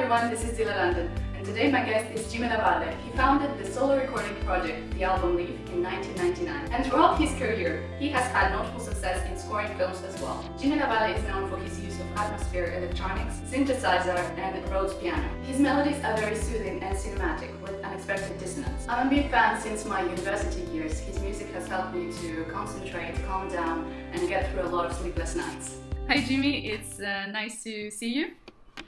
everyone, this is Dilya and today my guest is LaValle. He founded the solo recording project, the album Leaf, in 1999. And throughout his career, he has had notable success in scoring films as well. LaValle is known for his use of atmospheric electronics, synthesizer, and Rhodes piano. His melodies are very soothing and cinematic, with unexpected dissonance. I'm a big fan since my university years. His music has helped me to concentrate, calm down, and get through a lot of sleepless nights. Hi Jimmy, it's nice to see you.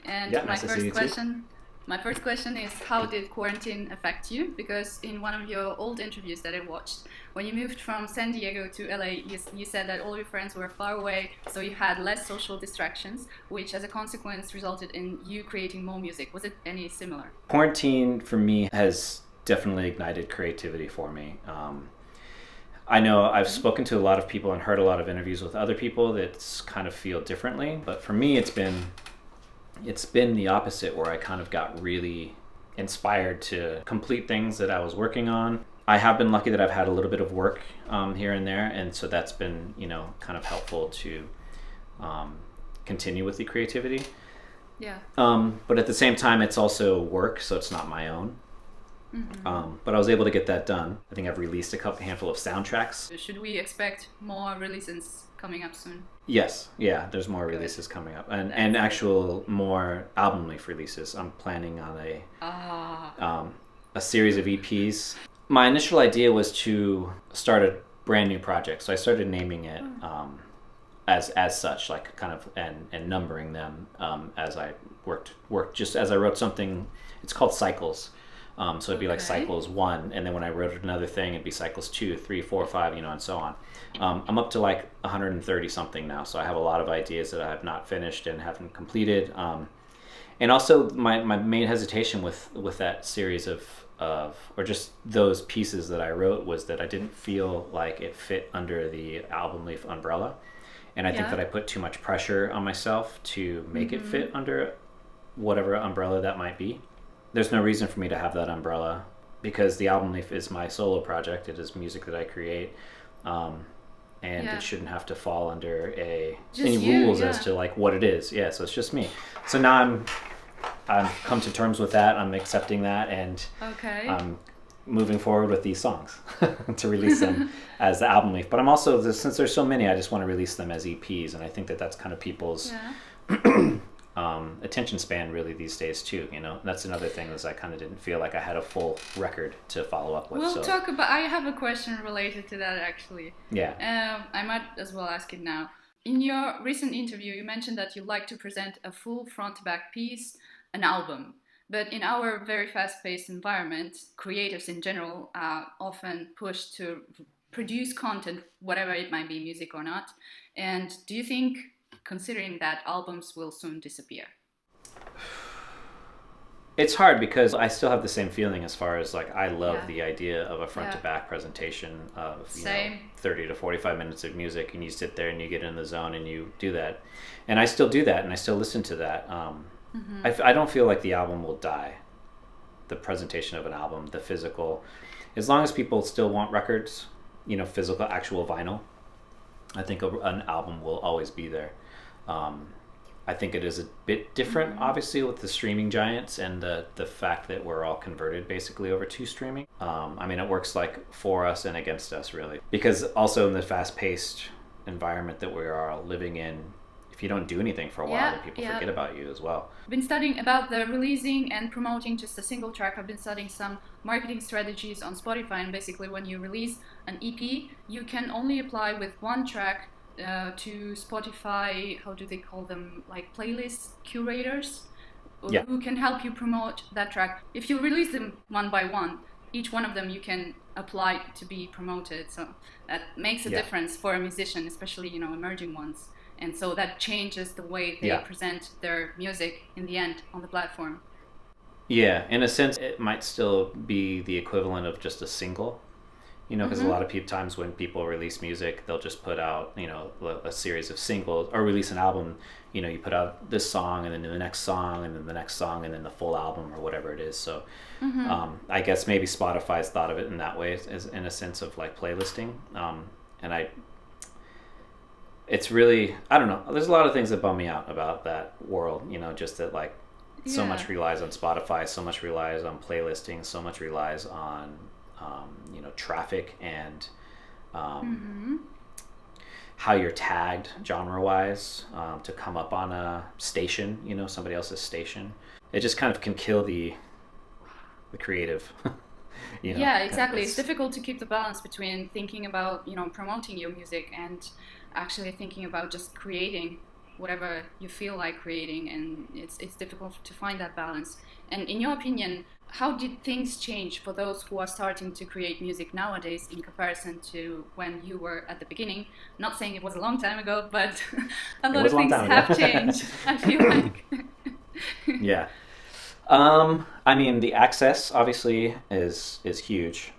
And yeah, nice to see you too. My first question is, how did quarantine affect you? Because in one of your old interviews that I watched, when you moved from San Diego to LA, you said that all your friends were far away, so you had less social distractions, which as a consequence resulted in you creating more music. Was it any similar? Quarantine for me has definitely ignited creativity for me. I know I've spoken to a lot of people and heard a lot of interviews with other people that kind of feel differently, but for me it's been the opposite, where I kind of got really inspired to complete things that I was working on. I have been lucky that I've had a little bit of work here and there, and so that's been, kind of helpful to continue with the creativity. Yeah. But at the same time, it's also work, so it's not my own. Mm-hmm. But I was able to get that done. I think I've released a handful of soundtracks. Should we expect more releases coming up soon? Yes, yeah, there's more releases coming up, and actual more album length releases. I'm planning on a series of EPs. My initial idea was to start a brand new project, so I started naming it as such, like kind of and numbering them as I worked. Just as I wrote something, it's called Cycles. So it'd be like Cycles 1, and then when I wrote another thing, it'd be Cycles 2, 3, 4, 5, and so on. I'm up to like 130 something now, so I have a lot of ideas that I have not finished and haven't completed. And also my main hesitation with that series of or just those pieces that I wrote was that I didn't feel like it fit under the Album Leaf umbrella. And I think that I put too much pressure on myself to make it fit under whatever umbrella that might be. There's no reason for me to have that umbrella, because the Album Leaf is my solo project. It is music that I create, and it shouldn't have to fall under any rules as to like what it is. Yeah, so it's just me. So now I've come to terms with that. I'm accepting that, and I'm moving forward with these songs to release them as the Album Leaf. But I'm also, since there's so many, I just want to release them as EPs, and I think that's kind of people's attention span really these days too. That's another thing, is I kind of didn't feel like I had a full record to follow up with. I have a question related to that actually. Yeah. I might as well ask it now. In your recent interview, you mentioned that you like to present a full front-to-back piece, an album. But in our very fast-paced environment, creatives in general are often pushed to produce content, whatever it might be, music or not. And do you think, considering that, albums will soon disappear? It's hard, because I still have the same feeling as far as like I love the idea of a front to back presentation of 30 to 45 minutes of music, and you sit there and you get in the zone and you do that. And I still do that, and I still listen to that. I don't feel like the album will die. The presentation of an album, the physical, as long as people still want records, physical, actual vinyl, I think an album will always be there. I think it is a bit different, obviously, with the streaming giants and the fact that we're all converted basically over to streaming. It works like for us and against us, really. Because also in the fast-paced environment that we are all living in, if you don't do anything for a while, then people forget about you as well. I've been studying about the releasing and promoting just a single track. I've been studying some marketing strategies on Spotify, and basically when you release an EP, you can only apply with one track to Spotify, how do they call them, like playlist curators, who can help you promote that track. If you release them one by one, each one of them you can apply to be promoted. So that makes a difference for a musician, especially emerging ones. And so that changes the way they present their music in the end on the platform. Yeah, in a sense, it might still be the equivalent of just a single, because a lot of times when people release music, they'll just put out, a series of singles, or release an album. You put out this song, and then the next song, and then the next song, and then the full album, or whatever it is. So I guess maybe Spotify's thought of it in that way, as in a sense of like playlisting. It's really, I don't know, there's a lot of things that bum me out about that world, just that like So much relies on Spotify, so much relies on playlisting, so much relies on traffic and how you're tagged genre-wise to come up on a station, somebody else's station. It just kind of can kill the creative. Yeah, exactly. It's difficult to keep the balance between thinking about promoting your music and actually thinking about just creating whatever you feel like creating, and it's difficult to find that balance. And in your opinion, how did things change for those who are starting to create music nowadays in comparison to when you were at the beginning? Not saying it was a long time ago, but a lot of things have changed, I feel like. Yeah. I mean, the access obviously is huge.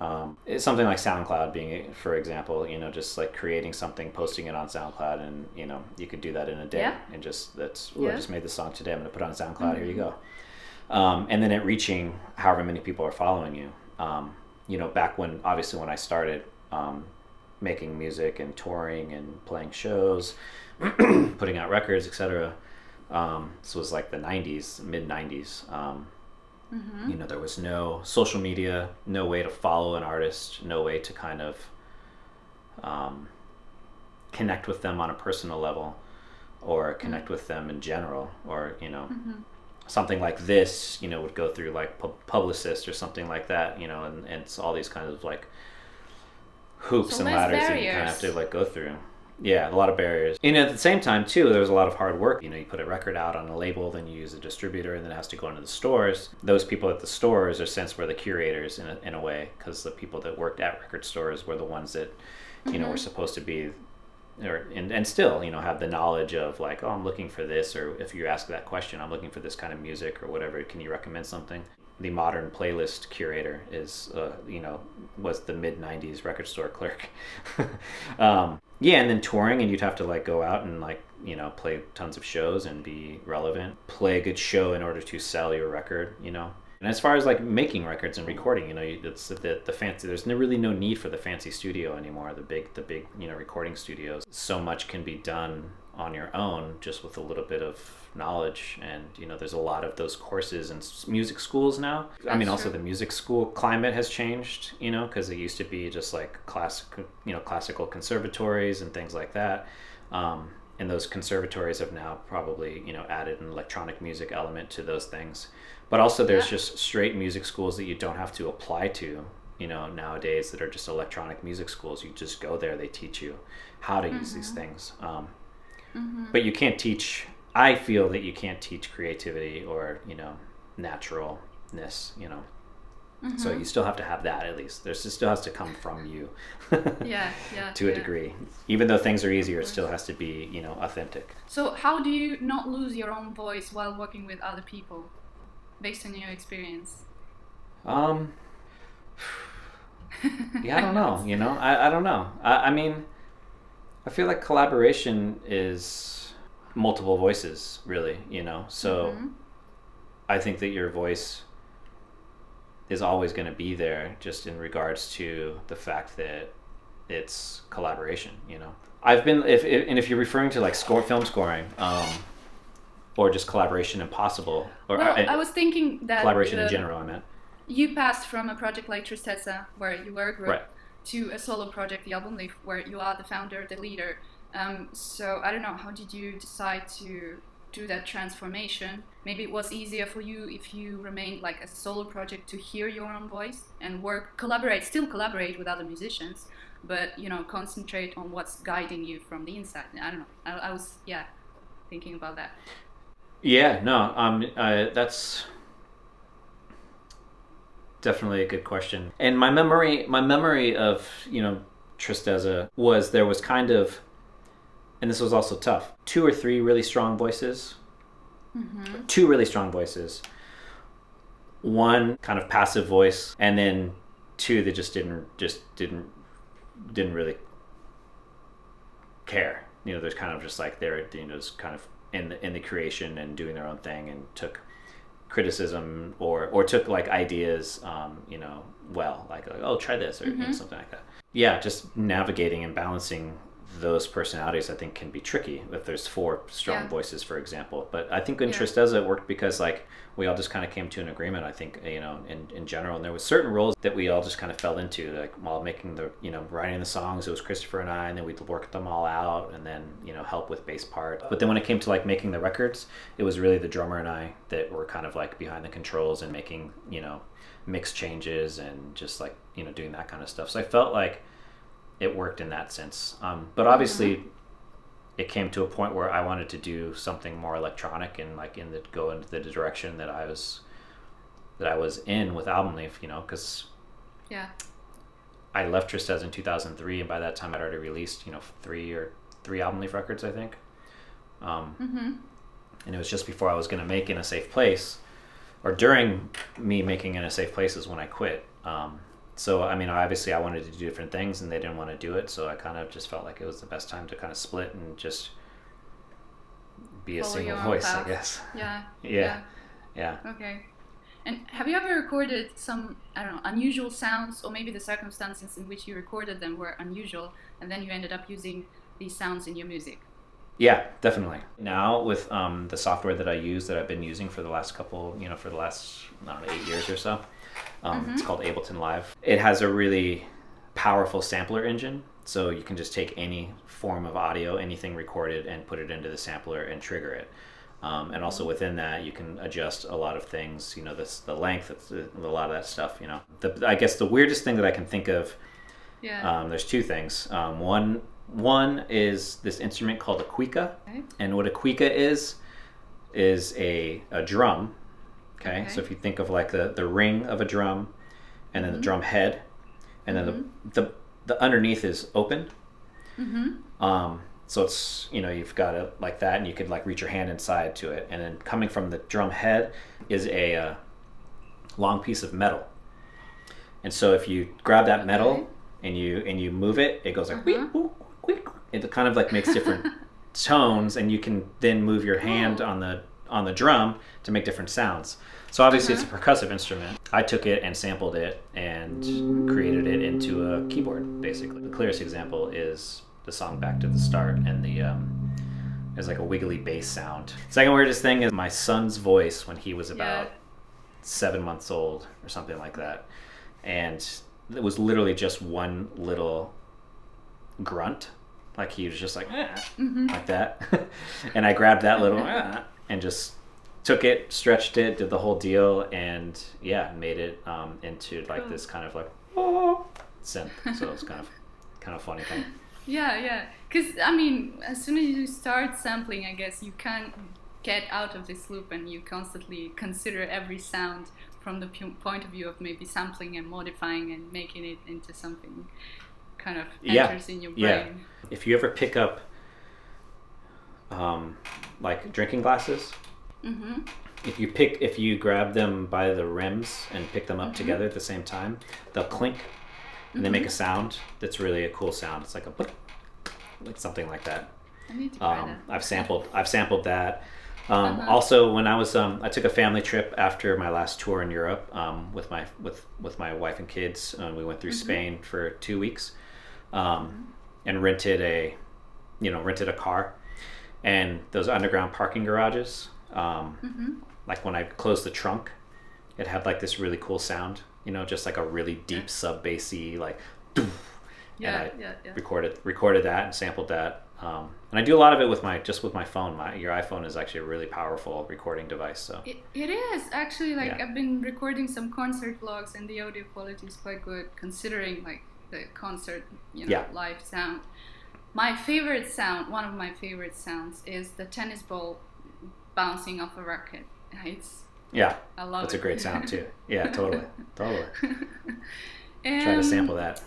It's something like SoundCloud being, for example, just like creating something, posting it on SoundCloud, and you could do that in a day, and just I just made this song today, I'm gonna put it on SoundCloud. Here you go. And then it reaching however many people are following you. Back when I started making music and touring and playing shows, putting out records, etc. This was like the 90s, mid 90s. There was no social media, no way to follow an artist, no way to kind of connect with them on a personal level, or connect with them in general, or something like this would go through like publicist or something like that, and it's all these kinds of like hoops and ladders that you kind of have to like go through. Yeah, a lot of barriers. At the same time too, there was a lot of hard work. You put a record out on a label, then you use a distributor, and then it has to go into the stores. Those people at the stores, in a sense, were the curators in a way, because the people that worked at record stores were the ones that were supposed to be, and still have the knowledge of like, oh, I'm looking for this, or if you ask that question, I'm looking for this kind of music or whatever, can you recommend something? The modern playlist curator is was the mid 90s record store clerk. Yeah, and then touring, and you'd have to like go out and like play tons of shows and be relevant, play a good show in order to sell your record. And as far as like making records and recording, it's the fancy. There's really no need for the fancy studio anymore. The big recording studios. So much can be done on your own, just with a little bit of knowledge. And there's a lot of those courses in music schools now. That's I mean, also the music school climate has changed. Because it used to be just like classical conservatories and things like that. And those conservatories have now probably added an electronic music element to those things. But also there's just straight music schools that you don't have to apply to, nowadays, that are just electronic music schools. You just go there, they teach you how to use these things. But you can't teach, I feel that you can't teach creativity or, naturalness, So you still have to have that, at least. It still has to come from you to a degree. Even though things are easier, it still has to be, authentic. So how do you not lose your own voice while working with other people, based on your experience? Yeah, I don't know, I don't know. I mean, I feel like collaboration is multiple voices, really, so I think that your voice is always going to be there, just in regards to the fact that it's collaboration. I've been, if you're referring to like film scoring, or just collaboration impossible, or I was thinking that collaboration in general, I meant. You passed from a project like Tristessa, where you were a group, right, to a solo project, the Album Leaf, where you are the founder, the leader. So I don't know, how did you decide to do that transformation? Maybe it was easier for you if you remained like a solo project, to hear your own voice and still collaborate with other musicians, but concentrate on what's guiding you from the inside. I don't know. I was thinking about that. Yeah, no, that's definitely a good question. And my memory of Tristessa was, there was kind of, and this was also tough, 2 or 3 really strong voices. 2 really strong voices, 1 kind of passive voice, and then 2 that just didn't really care. There's kind of just like they're just kind of in the creation and doing their own thing, and took criticism or took like ideas like oh, try this, or something like that. Yeah, just navigating and balancing those personalities I think can be tricky if there's four strong Yeah. voices, for example. But I think Interest Yeah. Does It worked because like we all just kind of came to an agreement, I think, you know, in general. And there was certain roles that we all just kind of fell into, like while making the, you know, writing the songs, it was Christopher and I, and then we'd work them all out and then, you know, help with bass part. But then when it came to like making the records, it was really the drummer and I that were kind of like behind the controls and making, you know, mix changes and just like, you know, doing that kind of stuff. So I felt like it worked in that sense. But obviously it came to a point where I wanted to do something more electronic and like go into the direction that I was in with Album Leaf, you know, because Yeah. I left Tristez in 2003, and by that time I'd already released, you know, three Album Leaf records, I think. And it was just before I was going to make In a Safe Place, or during me making In a Safe Place is when I quit. So, I mean, obviously I wanted to do different things and they didn't want to do it. So I kind of just felt like it was the best time to kind of split and just be Follow a single your own voice, path. I guess. Yeah. Yeah. Okay. And have you ever recorded some, I don't know, unusual sounds, or maybe the circumstances in which you recorded them were unusual, and then you ended up using these sounds in your music? Yeah, definitely. Now with the software that I use, that I've been using for the last couple, you know, for the last, I don't know, 8 years or so, it's called Ableton Live. It has a really powerful sampler engine, so you can just take any form of audio, anything recorded, and put it into the sampler and trigger it. And also within that, you can adjust a lot of things, you know, the length, a lot of that stuff, you know. I guess the weirdest thing that I can think of, there's two things. One is this instrument called a cuica. Okay. And what a cuica is a drum. Okay? So if you think of like the ring of a drum, and then the drum head, and then the underneath is open. So it's, you know, you've got it like that, and you could like reach your hand inside to it. And then coming from the drum head is a long piece of metal. And so if you grab that metal and you move it, it goes like it kind of like makes different tones, and you can then move your hand on the drum to make different sounds. So obviously it's a percussive instrument. I took it and sampled it and created it into a keyboard, basically. The clearest example is the song Back to the Start, and there's like a wiggly bass sound. Second weirdest thing is my son's voice when he was about 7 months old or something like that. And it was literally just one little grunt. Like he was just like, like that. And I grabbed that little and just took it, stretched it, did the whole deal, and made it into like this kind of like synth. So it's kind of a funny thing. Yeah. Because, I mean, as soon as you start sampling, I guess you can't get out of this loop, and you constantly consider every sound from the point of view of maybe sampling and modifying and making it into something kind of enters in your brain. Yeah. If you ever pick up like drinking glasses, if you grab them by the rims and pick them up together at the same time, they'll clink and they make a sound that's really a cool sound. It's like like something like that. I need to try that. I've sampled that. Also, when I was I took a family trip after my last tour in Europe with my wife and kids. We went through Spain for 2 weeks and rented a car. And those underground parking garages, like when I closed the trunk, it had like this really cool sound, you know, just like a really deep sub bassy like. And I recorded that and sampled that. And I do a lot of it with my phone. Your iPhone is actually a really powerful recording device. So it is actually like I've been recording some concert vlogs, and the audio quality is quite good considering like the concert, live sound. My favorite sound, one of my favorite sounds, is the tennis ball bouncing off a racket. I love it. That's a great sound too. Yeah, totally. And try to sample that.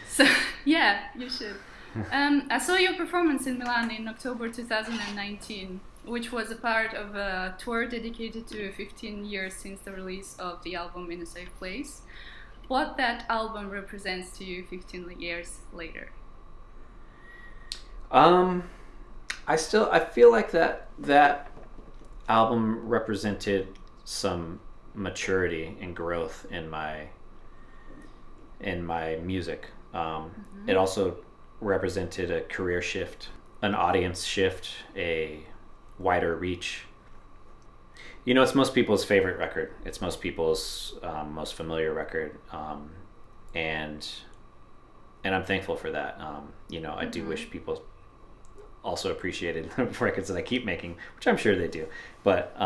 So you should. I saw your performance in Milan in October 2019, which was a part of a tour dedicated to 15 years since the release of the album In a Safe Place. What that album represents to you 15 years later? I feel like that album represented some maturity and growth in my music. It also represented a career shift, an audience shift, a wider reach. You know, it's most people's favorite record. It's most people's most familiar record, and I'm thankful for that. You know, I do wish people also appreciated the records that I keep making, which I'm sure they do. But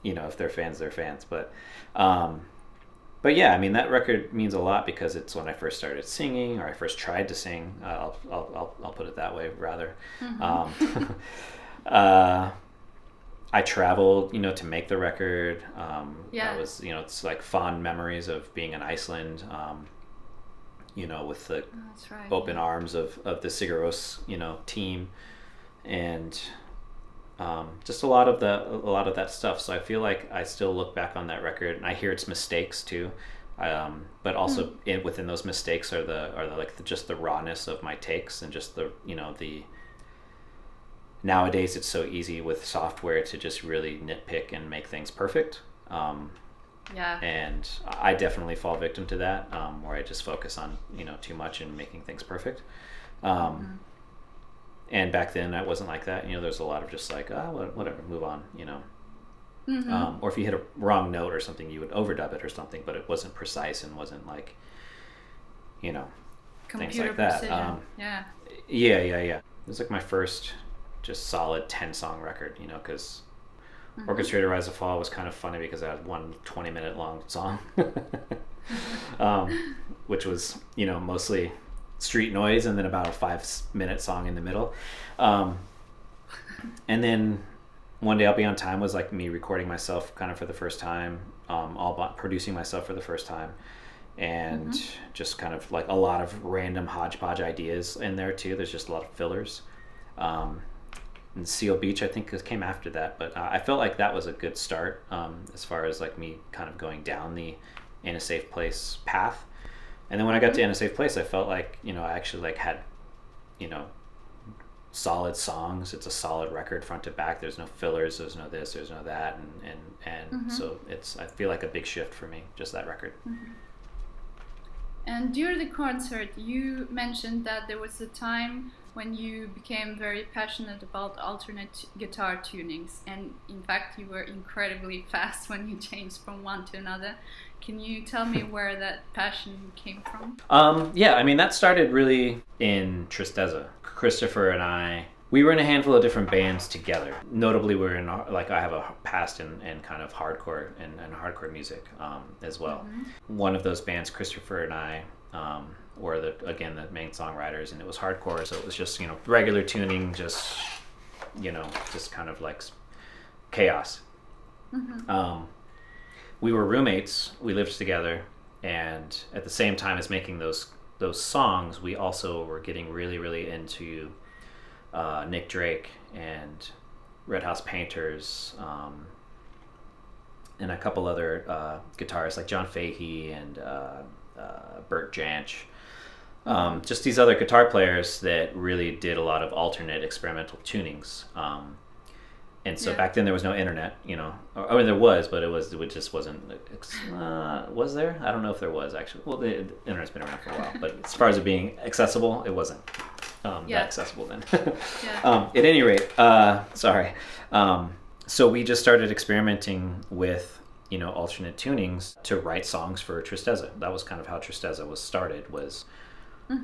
you know, if they're fans, they're fans. But yeah, I mean, that record means a lot because it's when I first started singing, or I first tried to sing. I'll put it that way, rather. I traveled, you know, to make the record. That was, you know, it's like fond memories of being in Iceland, you know, with the open arms of the Sigur, you know, team, and just a lot of that stuff. So I feel like I still look back on that record and I hear its mistakes too, but also within those mistakes are just the rawness of my takes, and just the, you know, the. Nowadays, it's so easy with software to just really nitpick and make things perfect. And I definitely fall victim to that, where I just focus on, you know, too much and making things perfect. And back then, I wasn't like that. You know, there's a lot of just like, whatever, move on, you know. Or if you hit a wrong note or something, you would overdub it or something, but it wasn't precise and wasn't like, you know, things like that. Yeah. It was like my first just solid 10-song record, you know, because Orchestrated Rise and Fall was kind of funny because I had one 20-minute long song, which was, you know, mostly street noise, and then about a 5-minute song in the middle. And then One Day I'll Be on Time was like me recording myself kind of for the first time, producing myself for the first time, and just kind of like a lot of random hodgepodge ideas in there too. There's just a lot of fillers. And Seal Beach, I think, came after that, but I felt like that was a good start, as far as like me kind of going down the In a Safe Place path. And then when I got to In a Safe Place, I felt like, you know, I actually like had, you know, solid songs. It's a solid record front to back. There's no fillers, there's no this, there's no that, and so I feel like a big shift for me, just that record. And during the concert, you mentioned that there was a time when you became very passionate about alternate guitar tunings, and in fact you were incredibly fast when you changed from one to another. Can you tell me where that passion came from? Yeah, I mean, that started really in Tristeza. Christopher and I, we were in a handful of different bands together. Notably, we're in, like, I have a past in kind of hardcore and hardcore music as well. One of those bands, Christopher and I, were the main songwriters, and it was hardcore, so it was just, you know, regular tuning, just, you know, just kind of like chaos. We were roommates, we lived together, and at the same time as making those songs, we also were getting really, really into Nick Drake and Red House Painters, and a couple other guitarists like John Fahey and Bert Jansch. Just these other guitar players that really did a lot of alternate experimental tunings. And so back then there was no internet, you know, or there was, but it just wasn't, was there? I don't know if there was actually. Well, the internet's been around for a while, but as far as it being accessible, it wasn't that accessible then. At any rate, sorry. So we just started experimenting with, you know, alternate tunings to write songs for Tristeza. That was kind of how Tristeza was started, was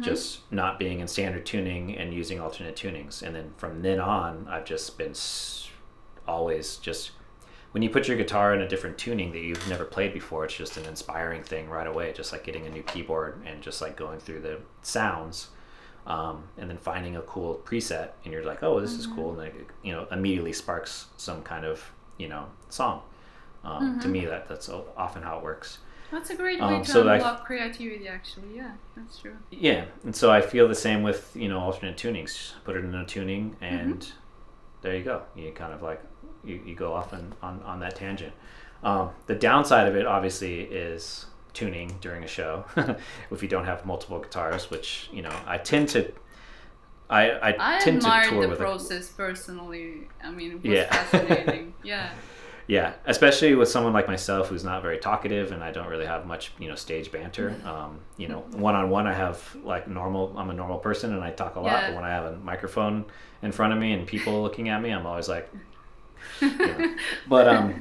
just not being in standard tuning and using alternate tunings. And then from then on, I've just been always just, when you put your guitar in a different tuning that you've never played before, it's just an inspiring thing right away, just like getting a new keyboard and just like going through the sounds, and then finding a cool preset, and you're like, oh, this is cool, and like, you know, immediately sparks some kind of, you know, song. To me, that's often how it works. That's a great way to unlock creativity, actually. Yeah, that's true. Yeah, and so I feel the same with, you know, alternate tunings. Put it in a tuning, and there you go. You kind of like, you go off on that tangent. The downside of it, obviously, is tuning during a show. If you don't have multiple guitars, which, you know, I tend to I tend to tour with the process personally. I mean, it was fascinating. Yeah. Yeah, especially with someone like myself who's not very talkative, and I don't really have much, stage banter. One-on-one, I have like normal. I'm a normal person, and I talk a lot. But when I have a microphone in front of me and people looking at me, I'm always like, But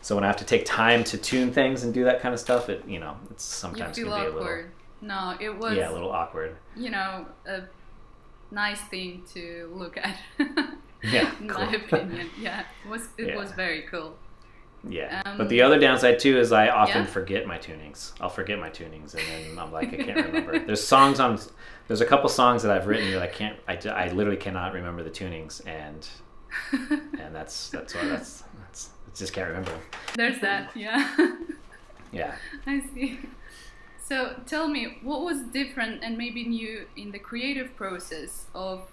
so when I have to take time to tune things and do that kind of stuff, it's sometimes you feel can be awkward. a little. No, it was. Yeah, a little awkward. A nice thing to look at. Yeah, in my opinion. Yeah, it was very cool. Yeah, but the other downside too is I often forget my tunings. I'll forget my tunings, and then I'm like, I can't remember. There's a couple songs that I've written that I literally cannot remember the tunings, and that's just can't remember. There's that, yeah. Yeah. I see. So tell me, what was different and maybe new in the creative process of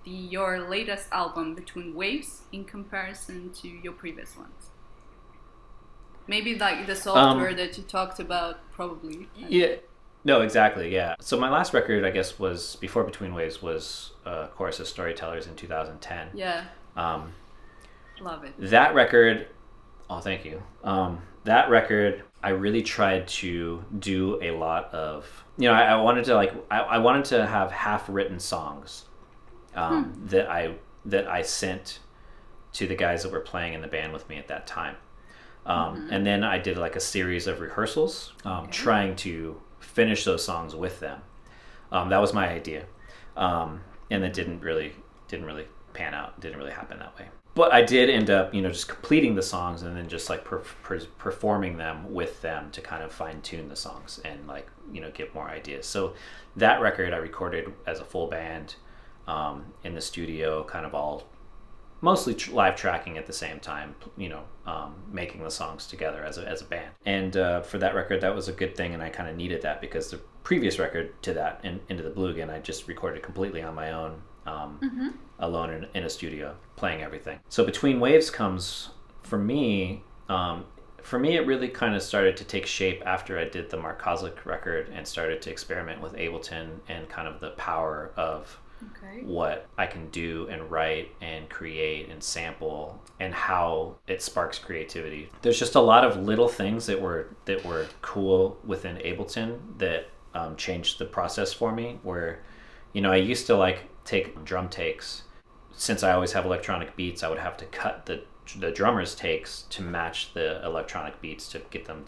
your latest album, Between Waves, in comparison to your previous ones? Maybe like the software that you talked about, probably. Yeah. No, exactly. Yeah. So my last record, I guess, was before Between Waves was Chorus of Storytellers in 2010. Yeah. Love it. That record. Oh, thank you. That record, I really tried to do a lot of. I wanted to have half-written songs that I sent to the guys that were playing in the band with me at that time. And then I did like a series of rehearsals, trying to finish those songs with them. That was my idea, and it didn't really pan out. Didn't really happen that way. But I did end up, just completing the songs and then just like performing them with them to kind of fine tune the songs and like get more ideas. So that record I recorded as a full band in the studio, kind of all mostly live tracking at the same time, making the songs together as a band. And for that record, that was a good thing, and I kind of needed that because the previous record to that, Into the Blue Again, I just recorded completely on my own, alone in a studio, playing everything. So Between Waves comes, for me, it really kind of started to take shape after I did the Mark Kozlik record and started to experiment with Ableton and kind of the power of what I can do and write and create and sample and how it sparks creativity. There's just a lot of little things that were cool within Ableton that changed the process for me, where I used to like take drum takes. Since I always have electronic beats, I would have to cut the drummer's takes to match the electronic beats to get them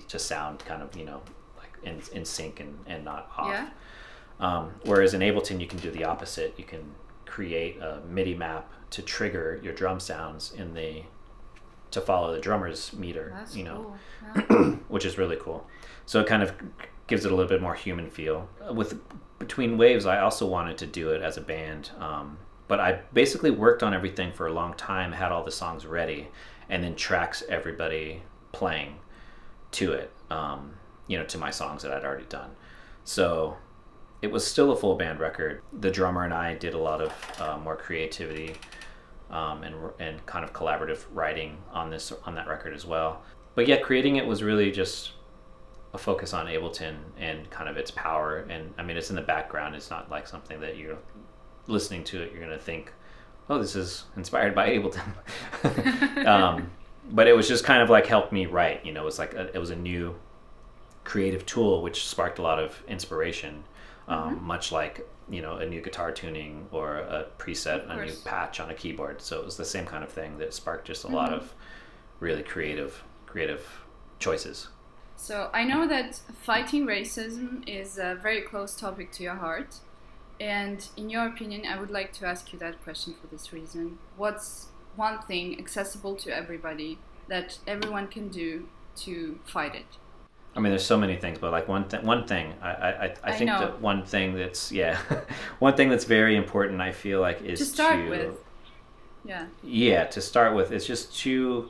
to sound kind of like in sync and not off. Yeah. Whereas in Ableton, you can do the opposite. You can create a MIDI map to trigger your drum sounds to follow the drummer's meter. That's cool. Yeah. Which is really cool. So it kind of gives it a little bit more human feel. With Between Waves, I also wanted to do it as a band, but I basically worked on everything for a long time, had all the songs ready, and then tracks everybody playing to it, to my songs that I'd already done. So it was still a full band record. The drummer and I did a lot of more creativity and kind of collaborative writing on that record as well. But yeah, creating it was really just a focus on Ableton and kind of its power. And I mean, it's in the background. It's not like something that you're listening to it, you're going to think, oh, this is inspired by Ableton. But it was just kind of like helped me write. It was like it was a new creative tool which sparked a lot of inspiration. Much like a new guitar tuning or a preset, a new patch on a keyboard. So it was the same kind of thing that sparked just a lot of really creative choices. So I know that fighting racism is a very close topic to your heart, and in your opinion, I would like to ask you that question for this reason. What's one thing accessible to everybody that everyone can do to fight it? I mean, there's so many things, but like one thing, I think that one thing that's one thing that's very important, I feel like, is to start with. Yeah, to start with, it's just to.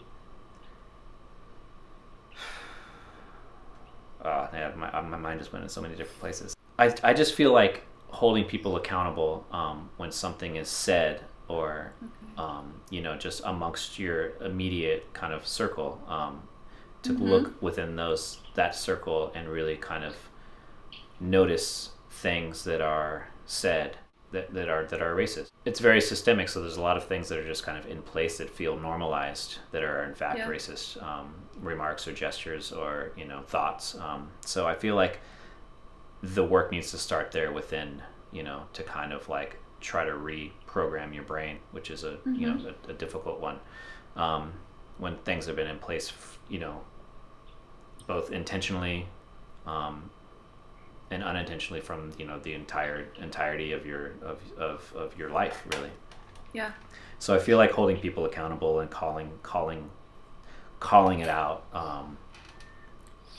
My mind just went in so many different places. I just feel like holding people accountable when something is said or just amongst your immediate kind of circle. To look within that circle and really kind of notice things that are said that are racist. It's very systemic, so there's a lot of things that are just kind of in place that feel normalized that are in fact racist remarks or gestures or thoughts. So I feel like the work needs to start there within, to kind of like try to reprogram your brain, which is a difficult one when things have been in place, both intentionally and unintentionally from the entirety of your life, really. Yeah. So I feel like holding people accountable and calling it out,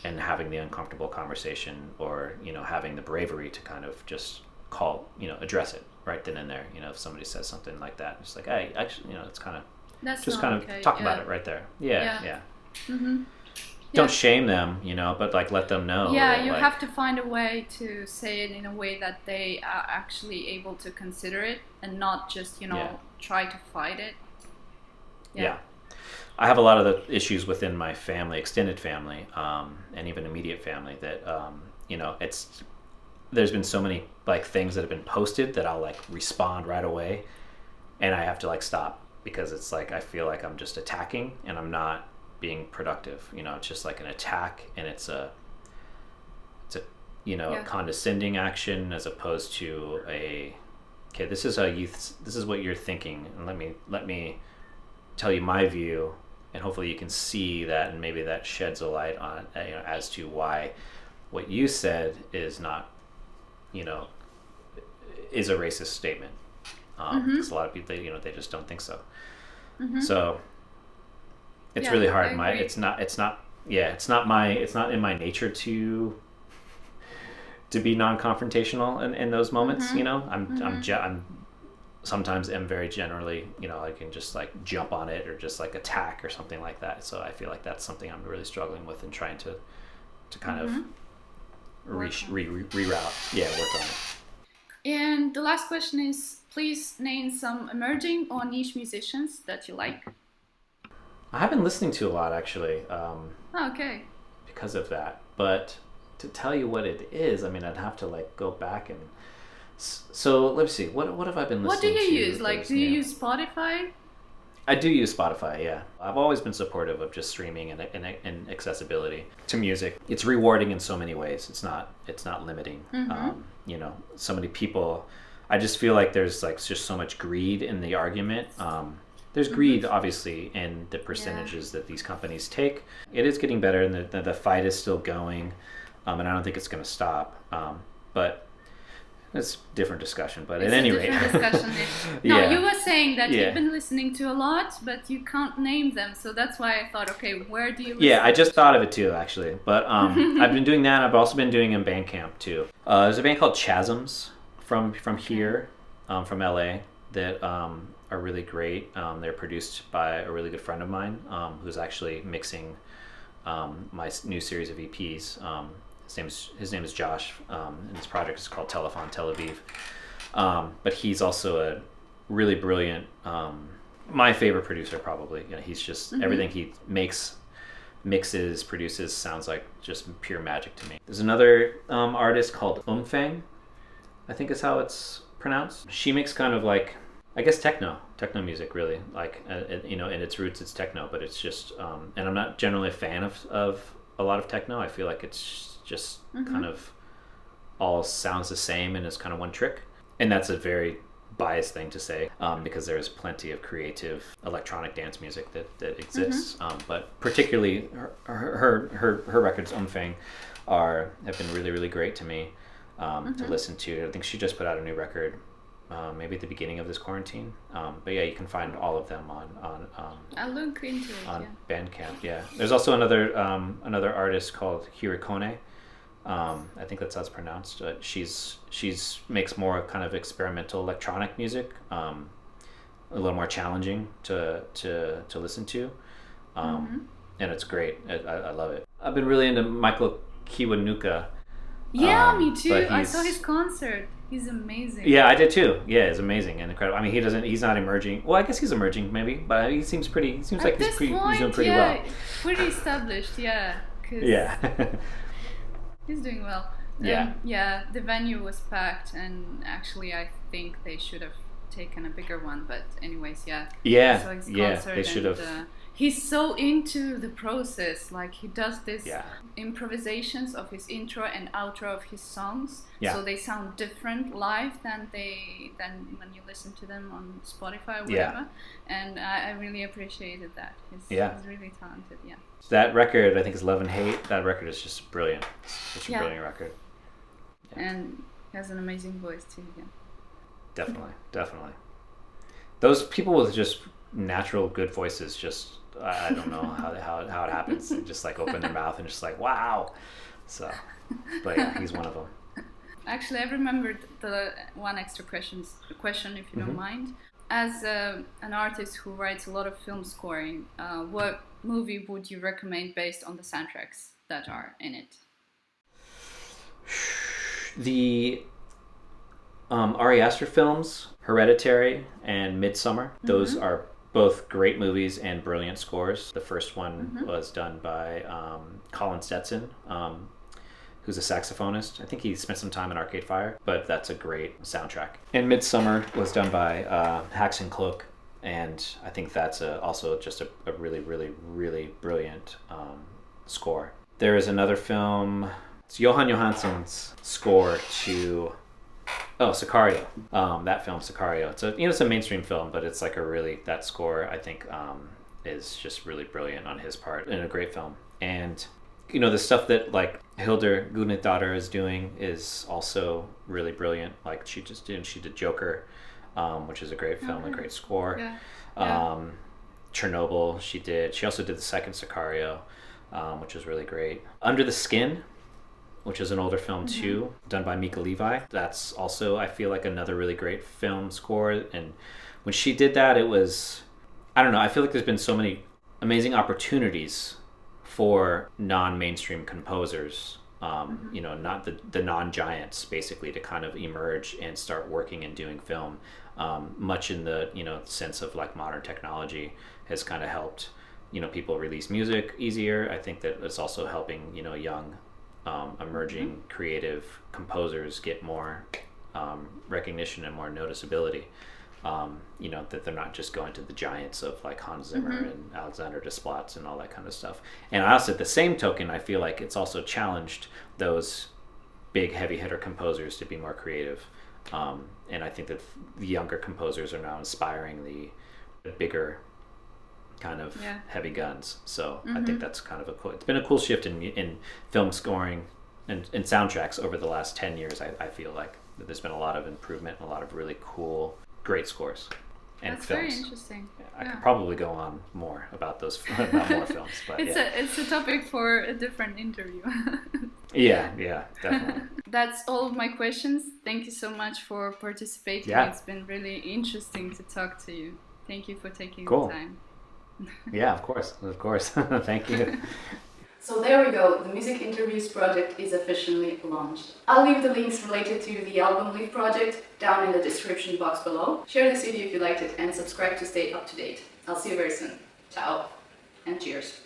and having the uncomfortable conversation, or having the bravery to kind of just address it right then and there. If somebody says something like that, it's like, hey, actually, it's kind of talk about it right there. Yeah. Mm-hmm. Don't shame them, but like let them know. Yeah, you have to find a way to say it in a way that they are actually able to consider it and not just, try to fight it. Yeah. I have a lot of the issues within my family, extended family, and even immediate family that, there's been so many like things that have been posted that I'll like respond right away, and I have to like stop because it's like I feel like I'm just attacking and I'm not being productive. It's just like an attack, and it's a condescending action as opposed to okay, this is what you're thinking, and let me tell you my view, and hopefully you can see that, and maybe that sheds a light on as to why what you said is not is a racist statement, because a lot of people they just don't think so. So it's really hard. It's not in my nature to be non-confrontational in those moments. I'm sometimes am very generally, I can just like jump on it or just like attack or something like that. So I feel like that's something I'm really struggling with and trying to kind of reroute. Yeah, work on it. And the last question is, please name some emerging or niche musicians that you like. I have been listening to a lot, actually. Okay. Because of that. But to tell you what it is, I'd have to like go back and... So let's see. What have I been listening to? What do you use? Like, do you use Spotify? I do use Spotify, yeah. I've always been supportive of just streaming and accessibility to music. It's rewarding in so many ways. It's not limiting. So many people... I just feel like there's like just so much greed in the argument. There's greed, obviously, in the percentages that these companies take. It is getting better, and the fight is still going, and I don't think it's going to stop. But it's a different discussion. But at any rate, No, you were saying that you've been listening to a lot, but you can't name them. So that's why I thought, okay, where do you? Yeah, I just thought of it too, actually. But I've been doing that. I've also been doing in Bandcamp too. There's a band called Chasms from here, from LA, that are really great. They're produced by a really good friend of mine, who's actually mixing my new series of EPs. His name is Josh, and his project is called Telephone Tel Aviv. But he's also a really brilliant, my favorite producer probably. He's just everything he mixes, produces sounds like just pure magic to me. There's another artist called Umfang, I think is how it's pronounced. She makes kind of like, I guess techno music, really. Like, in its roots, it's techno, but it's just, and I'm not generally a fan of a lot of techno. I feel like it's just kind of all sounds the same and is kind of one trick. And that's a very biased thing to say, because there's plenty of creative electronic dance music that exists. But particularly her records, Umfang, have been really, really great to me to listen to. I think she just put out a new record maybe at the beginning of this quarantine. But yeah, you can find all of them on I'll look into it, on Bandcamp. Yeah, there's also another artist called Hirikone. I think that's how it's pronounced. She's makes more kind of experimental electronic music, a little more challenging to listen to, and it's great. I love it. I've been really into Michael Kiwanuka. Yeah, me too. I saw his concert. He's amazing. Yeah, I did too. Yeah, it's amazing and incredible. I mean, he's not emerging. Well, I guess he's emerging maybe, but he seems like he's doing pretty well. Pretty established, yeah. Yeah. He's doing well. Yeah, the venue was packed, and actually I think they should have taken a bigger one, but anyways, yeah. So his concert, they should have. He's so into the process, like he does this Yeah. improvisations of his intro and outro of his songs, Yeah. so they sound different live than when you listen to them on Spotify or whatever. Yeah. And I really appreciated that. He's really talented. Yeah. That record, I think, is Love and Hate. That record is just brilliant. It's a brilliant record. Yeah. And he has an amazing voice too. Yeah. Definitely. Those people with just natural good voices, just I don't know how it happens. They just like open their mouth and just like wow. So, but yeah, he's one of them. Actually, I remembered the one extra question, if you don't mind. As an artist who writes a lot of film scoring, what movie would you recommend based on the soundtracks that are in it? The Ari Aster films, Hereditary and Midsummer, those are both great movies and brilliant scores. The first one was done by Colin Stetson, who's a saxophonist. I think he spent some time in Arcade Fire, but that's a great soundtrack. And Midsummer was done by Haxon Cloak, and I think that's also just a really, really, really brilliant score. There is another film, it's Johan Johansson's score to Sicario. That film, Sicario. It's a mainstream film, but it's like that score I think is just really brilliant on his part, and a great film. And the stuff that like Hildur Guðnadóttir is doing is also really brilliant. Like she did Joker, which is a great film, a great score. Chernobyl, she also did the second Sicario, which was really great. Under the Skin, which is an older film too, done by Mika Levi. That's also, I feel like, another really great film score. And when she did that, it was, I don't know, I feel like there's been so many amazing opportunities for non-mainstream composers, not the non-giants, basically, to kind of emerge and start working and doing film. Much in the, sense of like modern technology has kind of helped, people release music easier. I think that it's also helping, young emerging creative composers get more recognition and more noticeability. That they're not just going to the giants of like Hans Zimmer and Alexander Desplat and all that kind of stuff. And I also, at the same token, I feel like it's also challenged those big heavy hitter composers to be more creative. And I think that the younger composers are now inspiring the bigger kind of heavy guns. So I think that's kind of it's been a cool shift in film scoring and soundtracks over the last 10 years. I feel like that there's been a lot of improvement and a lot of really cool, great scores and that's films. Very interesting. I could probably go on more about about more films, but it's a topic for a different interview. yeah, definitely. That's all of my questions. Thank you so much for participating. Yeah. It's been really interesting to talk to you. Thank you for taking the time. Yeah, of course. Thank you. So there we go, the Music Interviews project is officially launched. I'll leave the links related to the Album Leaf project down in the description box below. Share this video if you liked it and subscribe to stay up to date. I'll see you very soon. Ciao and cheers.